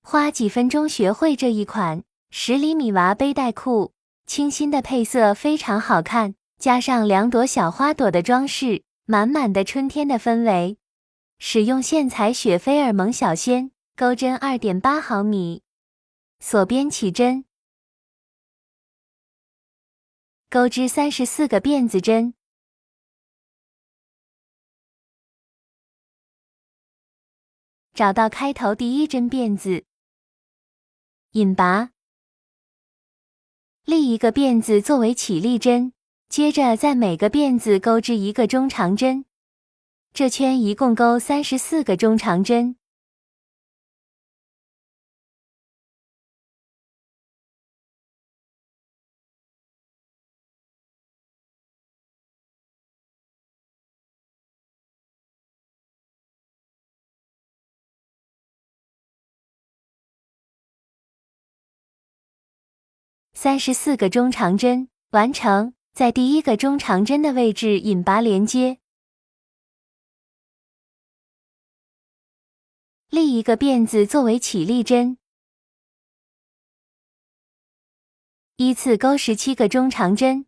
花几分钟学会这一款10厘米娃背带裤，清新的配色非常好看，加上2朵小花朵的装饰，满满的春天的氛围。使用线材雪菲尔蒙小纤，钩针 2.8 毫米，锁边起针，钩织34个辫子针。找到开头第1针辫子，引拔，立一个辫子作为起立针，接着在每个辫子钩织1个中长针，这圈一共钩34个中长针。34个中长针，完成。在第1个中长针的位置引拔连接，立一个辫子作为起立针，依次钩17个中长针。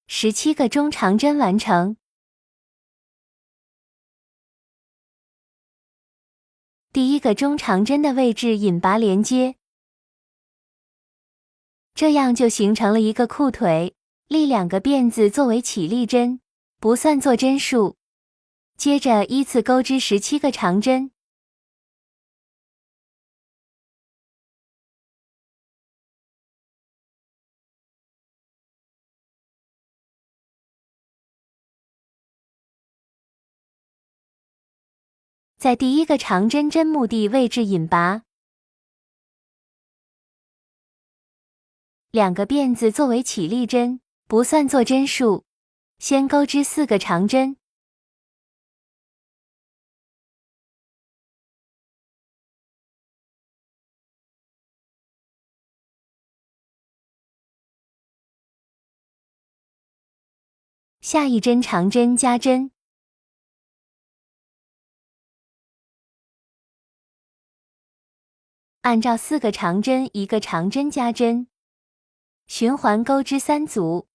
17个中长针完成。第1个中长针的位置引拔连接，这样就形成了一个裤腿，立2个辫子作为起立针，不算做针数。接着依次钩织17个长针。在第1个长针针目的位置引拔，2个辫子作为起立针，不算做针数。先钩织4个长针，下一针长针加针，按照4个长针1个长针加针，循环钩织3组。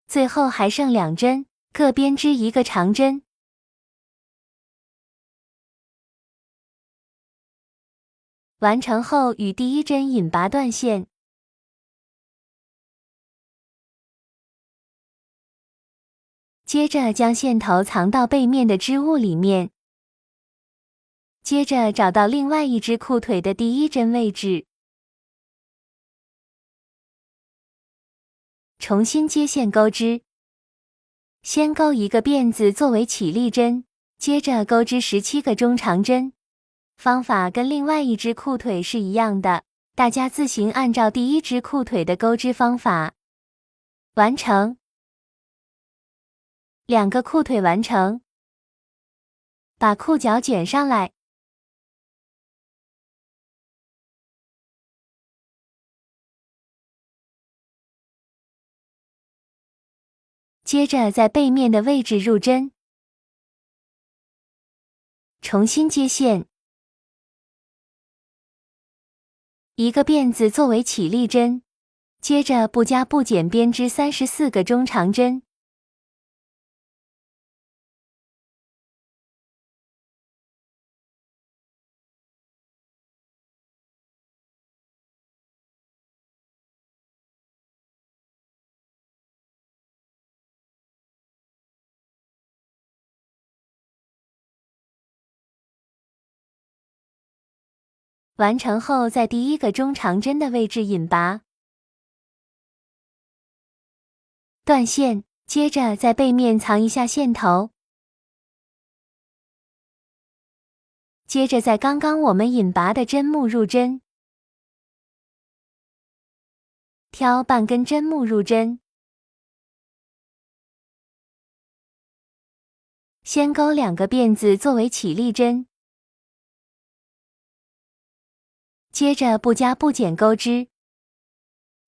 最后还剩2针，各编织1个长针。完成后与第1针引拔断线。接着将线头藏到背面的织物里面。接着找到另外一只裤腿的第1针位置，重新接线钩织。先钩1个辫子作为起立针，接着钩织17个中长针。方法跟另外一只裤腿是一样的，大家自行按照第1只裤腿的钩织方法。完成。2个裤腿完成。把裤脚卷上来。接着在背面的位置入针，重新接线。1个辫子作为起立针，接着不加不减编织34个中长针。完成后，在第1个中长针的位置引拔，断线，接着在背面藏一下线头，接着在刚刚我们引拔的针目入针，挑半根针目入针。先钩2个辫子作为起立针，接着不加不减钩织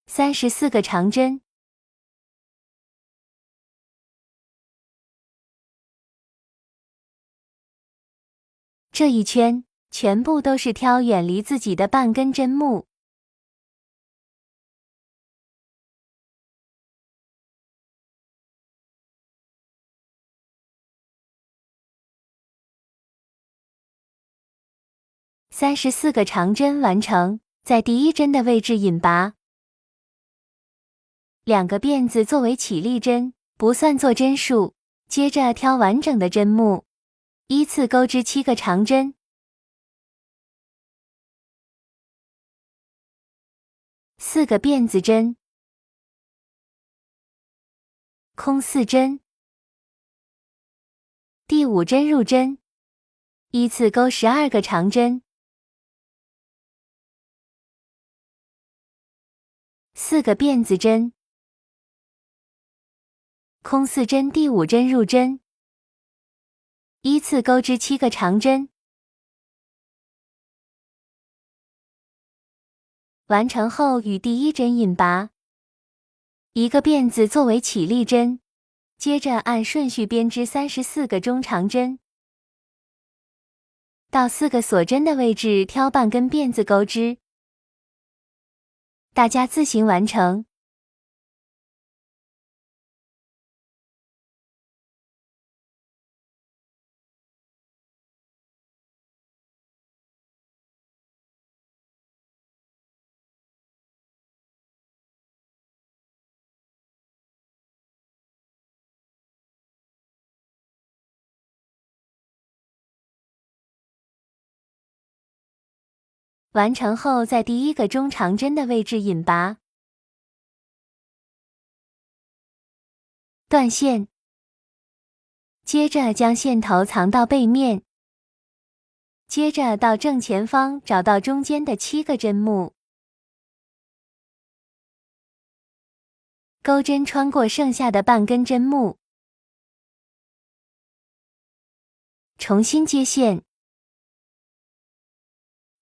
34个长针。这一圈全部都是挑远离自己的半根针目。34个长针完成，在第一针的位置引拔，2个辫子作为起立针，不算作针数。接着挑完整的针目，依次钩织7个长针。4个辫子针，空4针，第5针入针，依次钩12个长针。4个辫子针，空4针，第5针入针，依次钩织7个长针。完成后与第一针引拔，1个辫子作为起立针，接着按顺序编织34个中长针，到4个锁针的位置挑半根辫子钩织。大家自行完成。完成后，在第1个中长针的位置引拔，断线，接着将线头藏到背面，接着到正前方找到中间的7个针目，钩针穿过剩下的半根针目，重新接线，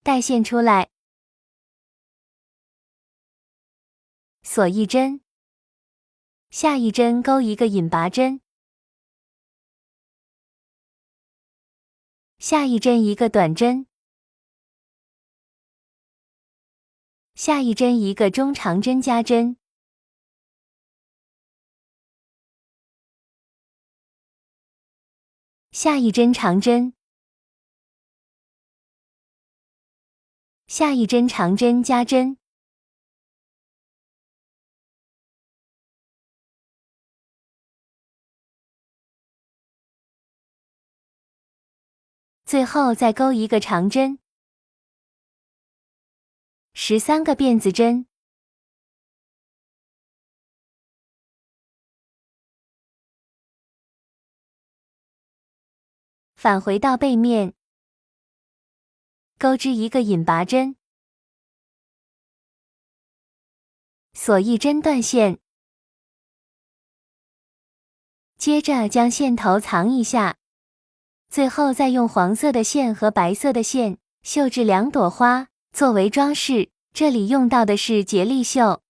带线出来，锁1针，下一针钩1个引拔针，下一针1个短针，下一针1个中长针加针，下一针长针，下一针长针加针，最后再钩1个长针，13个辫子针，返回到背面，钩织1个引拔针，锁1针断线，接着将线头藏一下，最后再用黄色的线和白色的线绣制2朵花作为装饰，这里用到的是节力绣。